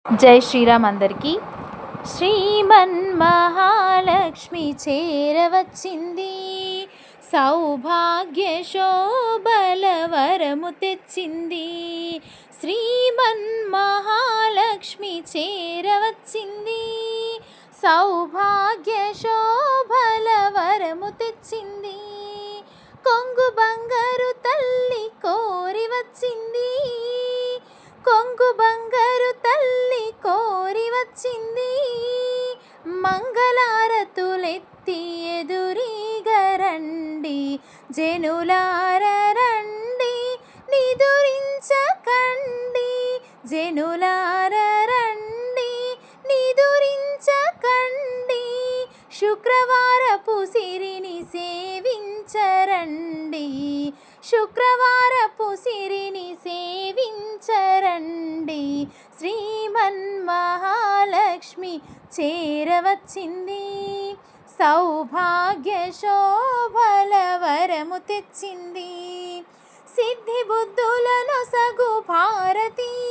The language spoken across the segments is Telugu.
జై శ్రీరామ్ అందరికీ. శ్రీమన్మహాలక్ష్మి చేరవచ్చింది, సౌభాగ్య శోభల వరము తెచ్చింది. శ్రీమన్మహాలక్ష్మి చేరవచ్చింది, సౌభాగ్య శోభల వరము తెచ్చింది. కొంగు బంగారు తల్లి కోరి వచ్చింది, కొంగు బంగారు తల్లి కోరి వచ్చింది. మంగళారతులెత్తి ఎదురీగరండి, జనులార రండి నిదురించకండి, జనులార రండి నిదురించకండి. శుక్రవారపు సిరిని సేవించరండి, శుక్రవారపు సిరిని సేవించరండి. శ్రీమన్మహాలక్ష్మి చేరవచ్చింది, సౌభాగ్య శోభల వరము తెచ్చింది. సిద్ధి బుద్ధులను సగు భారతీమూర్తి,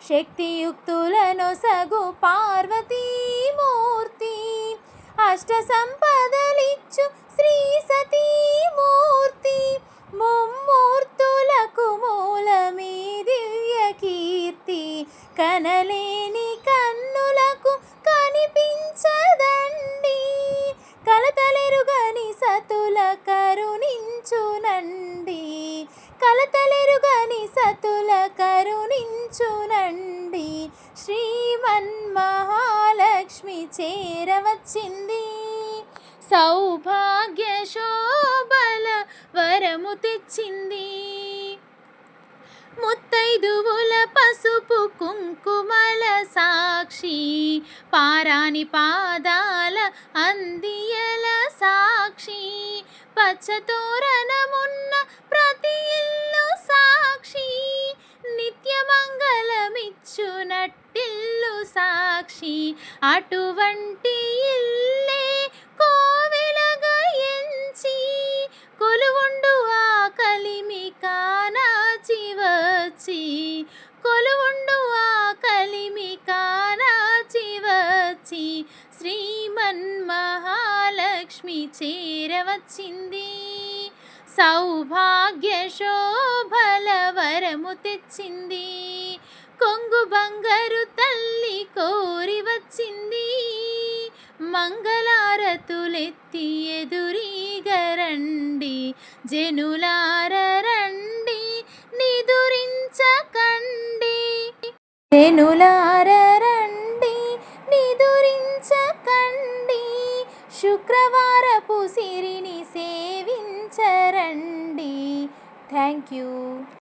శక్తియుక్తులను సగు పార్వతీమూర్తి. అష్ట సంపదలిచ్చు శ్రీ సతీమూర్తి, ముమ్మూర్తులకు మూలమీ దివ్య కీర్తి. కనలేని కన్నులకు కనిపించదండి, కలతలెరుగని సతుల కరుణించునండి, కలతలెరుగని సతుల కరుణించునండి. శ్రీమన్మహాలక్ష్మి చేరవచ్చింది, సౌభాగ్య శోభల వరము తెచ్చింది. ముత్తైదువుల పసుపు కుంకుమల సాక్షి, పారాని పాదాల అందియల సాక్షి. పచ్చతోరణమున్న ప్రతి ఇల్లు సాక్షి, నిత్యమంగళమిచ్చునట్టిల్లు సాక్షి. అటువంటి ఇల్లే కోవెలగా ఎంచి, కొలువుండు ఆ కలిమి కానాచి వచ్చి, కొలువుండు ఆ కలిమి కానాచి వచ్చి. శ్రీమన్మహాలక్ష్మి చేరవచ్చింది, సౌభాగ్య శోభల వరము తెచ్చింది. కొంగు బంగారు తల్లి కోరి వచ్చింది, మంగళారతులెత్తి ఎదురీగరండి, జనులార రండి నిదురించకండి, జనులార రండి నిదురించకండి. శుక్రవారపు సిరిని సేవించరండి. Thank you.